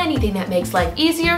anything that makes life easier,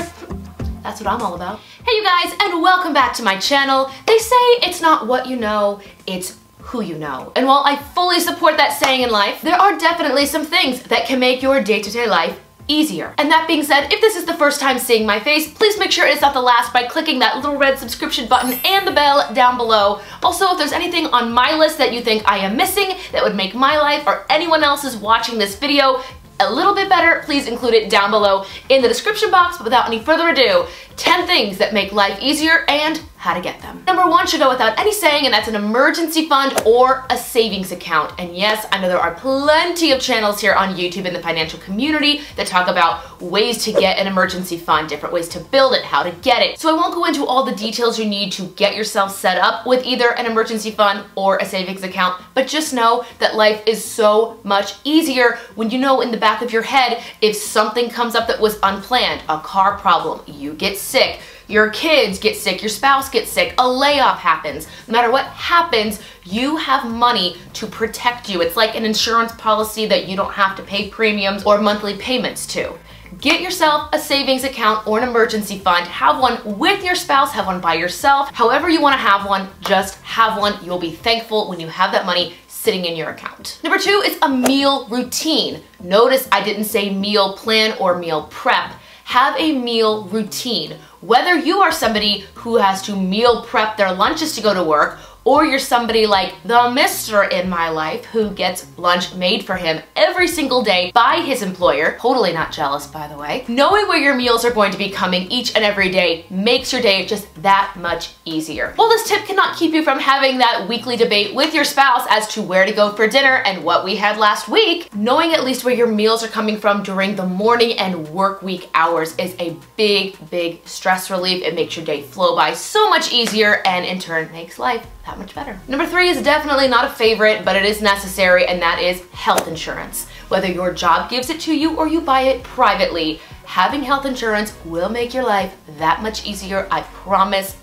that's what I'm all about. Hey you guys, and welcome back to my channel. They say it's not what you know, it's who you know. And while I fully support that saying in life, there are definitely some things that can make your day-to-day life easier. And that being said, if this is the first time seeing my face, please make sure it's not the last by clicking that little red subscription button and the bell down below. Also, if there's anything on my list that you think I am missing that would make my life or anyone else's watching this video a little bit better, please include it down below in the description box. But without any further ado, 10 things that make life easier and how to get them. Number one should go without any saying, and that's an emergency fund or a savings account. And yes, I know there are plenty of channels here on YouTube in the financial community that talk about ways to get an emergency fund, different ways to build it, how to get it. So I won't go into all the details you need to get yourself set up with either an emergency fund or a savings account, but just know that life is so much easier when you know in the back of your head if something comes up that was unplanned, a car problem, you get sick, your kids get sick, your spouse gets sick, a layoff happens. No matter what happens, you have money to protect you. It's like an insurance policy that you don't have to pay premiums or monthly payments to. Get yourself a savings account or an emergency fund. Have one with your spouse, have one by yourself. However you want to have one, just have one. You'll be thankful when you have that money sitting in your account. Number two is a meal routine. Notice I didn't say meal plan or meal prep. Have a meal routine. Whether you are somebody who has to meal prep their lunches to go to work, or you're somebody like the mister in my life who gets lunch made for him every single day by his employer, totally not jealous by the way, knowing where your meals are going to be coming each and every day makes your day just that much easier. While this tip cannot keep you from having that weekly debate with your spouse as to where to go for dinner and what we had last week, knowing at least where your meals are coming from during the morning and work week hours is a big stress relief. It makes your day flow by so much easier and in turn makes life that much better. Number three is definitely not a favorite, but it is necessary, and that is health insurance. Whether your job gives it to you or you buy it privately, having health insurance will make your life that much easier. I promise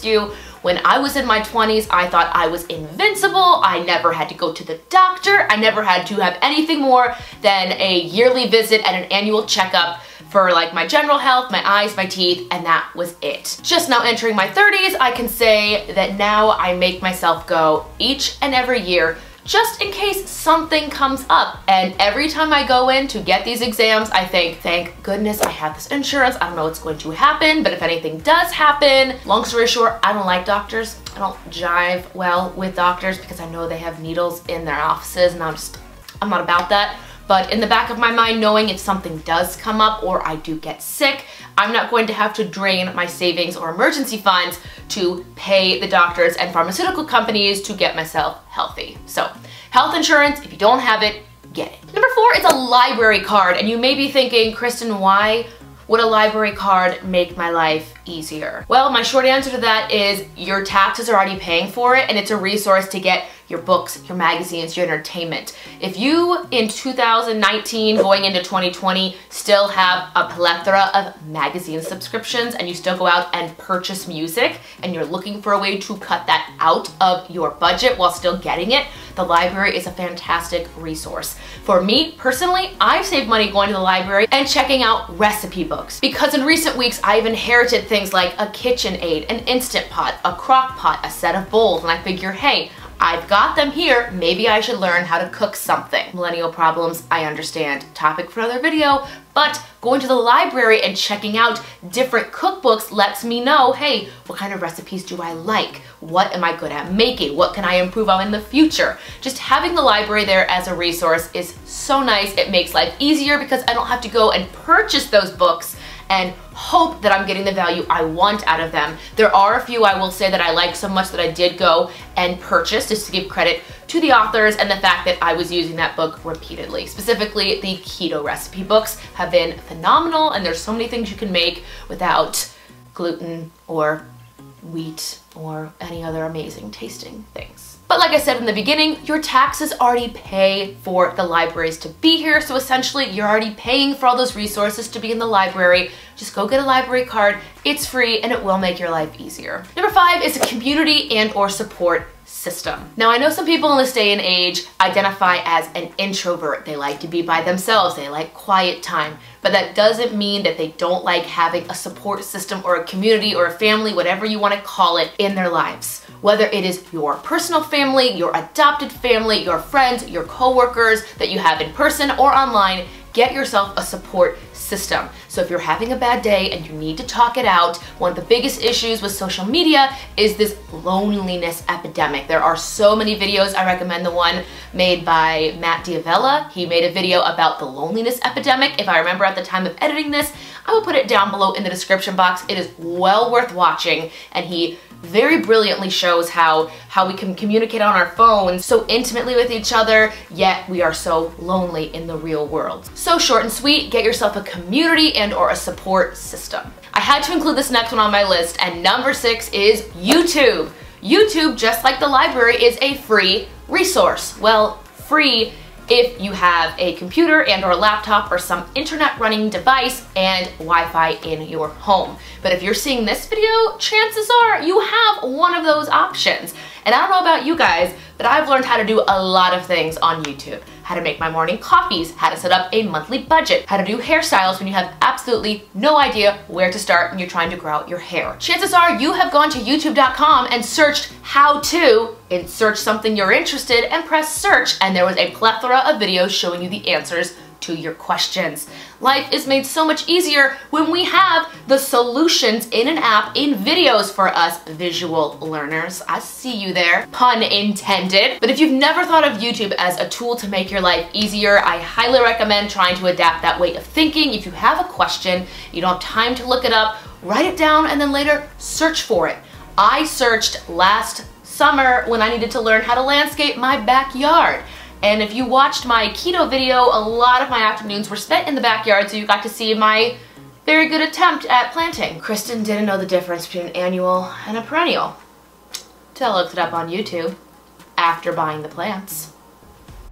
you. When I was in my 20s, I thought I was invincible. I never had to go to the doctor. I never had to have anything more than a yearly visit and an annual checkup for like my general health, my eyes, my teeth, and that was it. Just now entering my 30s, I can say that now I make myself go each and every year just in case something comes up. And every time I go in to get these exams, I think, thank goodness I have this insurance. I don't know what's going to happen, but if anything does happen, long story short, I don't like doctors. I don't jive well with doctors because I know they have needles in their offices and I'm not about that. But in the back of my mind, knowing if something does come up or I do get sick, I'm not going to have to drain my savings or emergency funds to pay the doctors and pharmaceutical companies to get myself healthy. So health insurance, if you don't have it, get it. Number four is a library card. And you may be thinking, Kristen, why would a library card make my life easier? Well, my short answer to that is your taxes are already paying for it, and it's a resource to get your books, your magazines, your entertainment. If you in 2019 going into 2020 still have a plethora of magazine subscriptions and you still go out and purchase music and you're looking for a way to cut that out of your budget while still getting it, the library is a fantastic resource. For me personally, I've saved money going to the library and checking out recipe books because in recent weeks I've inherited things like a KitchenAid, an Instant Pot, a crock pot, a set of bowls, and I figure, hey, I've got them here, maybe I should learn how to cook something. Millennial problems, I understand. Topic for another video, but going to the library and checking out different cookbooks lets me know, hey, what kind of recipes do I like? What am I good at making? What can I improve on in the future? Just having the library there as a resource is so nice. It makes life easier because I don't have to go and purchase those books and hope that I'm getting the value I want out of them. There are a few I will say that I like so much that I did go and purchase just to give credit to the authors and the fact that I was using that book repeatedly. Specifically, the keto recipe books have been phenomenal, and there's so many things you can make without gluten or wheat or any other amazing tasting things. But like I said in the beginning, your taxes already pay for the libraries to be here, so essentially you're already paying for all those resources to be in the library. Just go get a library card, it's free, and it will make your life easier. Number five is a community and or support system. Now I know some people in this day and age identify as an introvert. They like to be by themselves, they like quiet time. but that doesn't mean that they don't like having a support system or a community or a family, whatever you want to call it, in their lives. Whether it is your personal family, your adopted family, your friends, your coworkers that you have in person or online, get yourself a support system. So if you're having a bad day and you need to talk it out, one of the biggest issues with social media is this loneliness epidemic. There are so many videos. I recommend the one made by Matt Diavella. He made a video about the loneliness epidemic. If I remember at the time of editing this, I will put it down below in the description box. It is well worth watching, and he very brilliantly shows how we can communicate on our phones so intimately with each other, yet we are so lonely in the real world. So short and sweet, get yourself a community and or a support system. I had to include this next one on my list, and number 6 is YouTube. YouTube, just like the library, is a free resource. Well, free if you have a computer and or a laptop or some internet running device and Wi-Fi in your home. But if you're seeing this video, chances are you have one of those options. And I don't know about you guys, but I've learned how to do a lot of things on YouTube. How to make my morning coffees, how to set up a monthly budget, how to do hairstyles when you have absolutely no idea where to start when you're trying to grow out your hair. Chances are you have gone to youtube.com and searched how to, insert something you're interested and press search, and there was a plethora of videos showing you the answers to your questions. Life is made so much easier when we have the solutions in an app, in videos for us visual learners. I see you there, pun intended. But if you've never thought of YouTube as a tool to make your life easier, I highly recommend trying to adapt that way of thinking. If you have a question, you don't have time to look it up, write it down and then later search for it. I searched last summer when I needed to learn how to landscape my backyard. And if you watched my keto video, a lot of my afternoons were spent in the backyard, so you got to see my very good attempt at planting. Kristen didn't know the difference between an annual and a perennial till I looked it up on YouTube after buying the plants.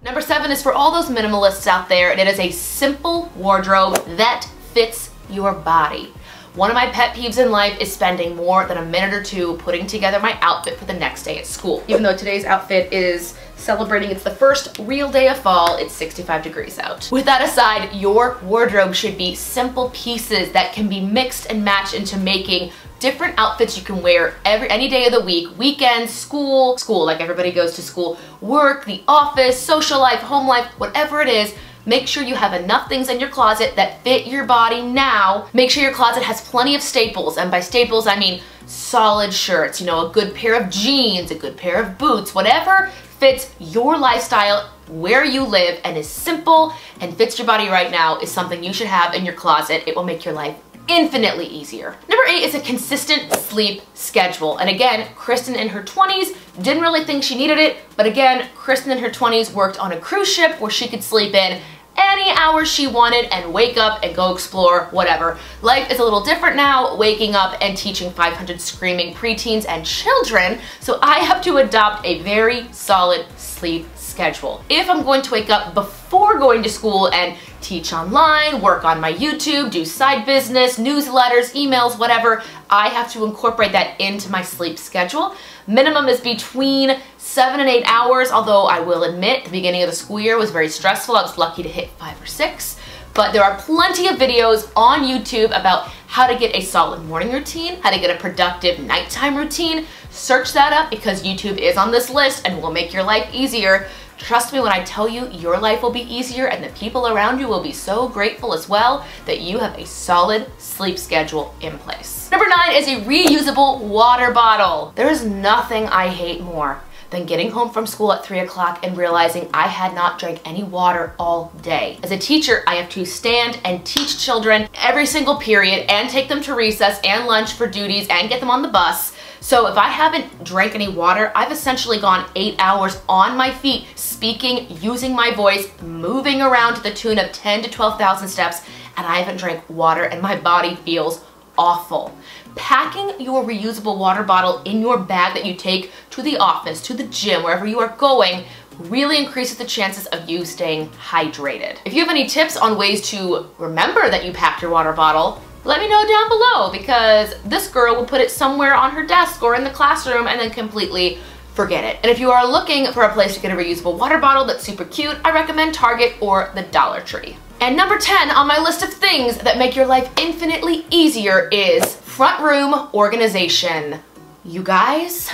Number 7 is for all those minimalists out there, and it is a simple wardrobe that fits your body. One of my pet peeves in life is spending more than a minute or two putting together my outfit for the next day at school. Even though today's outfit is celebrating it's the first real day of fall, it's 65 degrees out. With that aside, your wardrobe should be simple pieces that can be mixed and matched into making different outfits you can wear any day of the week, weekends, school, like everybody goes to school, work, the office, social life, home life, whatever it is. Make sure you have enough things in your closet that fit your body now. Make sure your closet has plenty of staples, and by staples I mean solid shirts, you know, a good pair of jeans, a good pair of boots, whatever fits your lifestyle, where you live, and is simple and fits your body right now is something you should have in your closet. It will make your life infinitely easier. Number 8 is a consistent sleep schedule. And again, Kristen in her 20s didn't really think she needed it, but again, Kristen in her 20s worked on a cruise ship where she could sleep in any hours she wanted and wake up and go explore, whatever. Life is a little different now, waking up and teaching 500 screaming preteens and children, so I have to adopt a very solid sleep schedule. If I'm going to wake up before going to school and teach online, work on my YouTube, do side business, newsletters, emails, whatever, I have to incorporate that into my sleep schedule. Minimum is between 7 and 8 hours, although I will admit the beginning of the school year was very stressful. I was lucky to hit 5 or 6. But there are plenty of videos on YouTube about how to get a solid morning routine, how to get a productive nighttime routine. Search that up because YouTube is on this list and will make your life easier. Trust me when I tell you your life will be easier and the people around you will be so grateful as well that you have a solid sleep schedule in place. Number 9 is a reusable water bottle. There is nothing I hate more than getting home from school at 3 o'clock and realizing I had not drank any water all day. As a teacher, I have to stand and teach children every single period and take them to recess and lunch for duties and get them on the bus. So if I haven't drank any water, I've essentially gone 8 hours on my feet, speaking, using my voice, moving around to the tune of 10 to 12,000 steps, and I haven't drank water and my body feels awful. Packing your reusable water bottle in your bag that you take to the office, to the gym, wherever you are going, really increases the chances of you staying hydrated. If you have any tips on ways to remember that you packed your water bottle, let me know down below, because this girl will put it somewhere on her desk or in the classroom and then completely forget it. And if you are looking for a place to get a reusable water bottle that's super cute, I recommend Target or the Dollar Tree. And number 10 on my list of things that make your life infinitely easier is front room organization. You guys,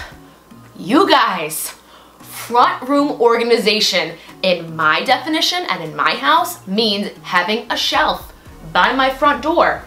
front room organization in my definition and in my house means having a shelf by my front door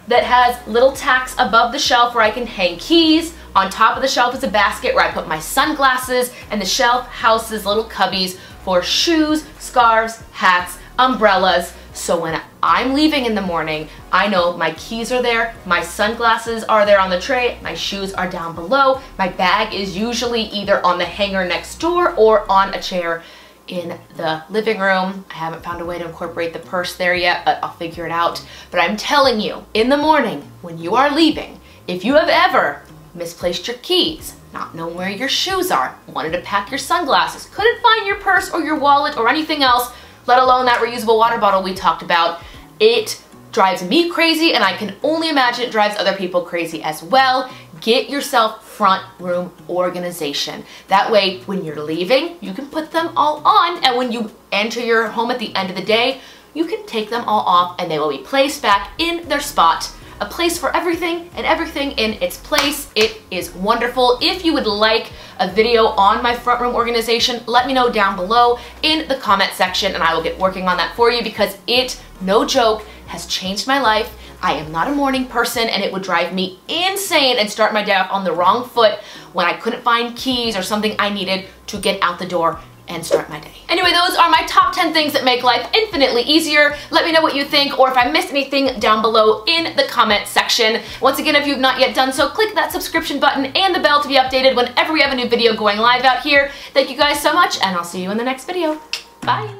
that has little tacks above the shelf where I can hang keys. On top of the shelf is a basket where I put my sunglasses, and the shelf houses little cubbies for shoes, scarves, hats, umbrellas. So when I'm leaving in the morning, I know my keys are there, my sunglasses are there on the tray, my shoes are down below, my bag is usually either on the hanger next door or on a chair in the living room. I haven't found a way to incorporate the purse there yet, but I'll figure it out. But I'm telling you, in the morning, when you are leaving, if you have ever misplaced your keys, not known where your shoes are, wanted to pack your sunglasses, couldn't find your purse or your wallet or anything else, let alone that reusable water bottle we talked about, it drives me crazy, and I can only imagine it drives other people crazy as well. Get yourself front room organization. That way, when you're leaving, you can put them all on, and when you enter your home at the end of the day, you can take them all off and they will be placed back in their spot. A place for everything and everything in its place. It is wonderful. If you would like a video on my front room organization, let me know down below in the comment section and I will get working on that for you, because it, no joke, has changed my life. I am not a morning person, and it would drive me insane and start my day off on the wrong foot when I couldn't find keys or something I needed to get out the door and start my day. Anyway, those are my top 10 things that make life infinitely easier. Let me know what you think, or if I missed anything down below in the comment section. Once again, if you've not yet done so, click that subscription button and the bell to be updated whenever we have a new video going live out here. Thank you guys so much, and I'll see you in the next video. Bye.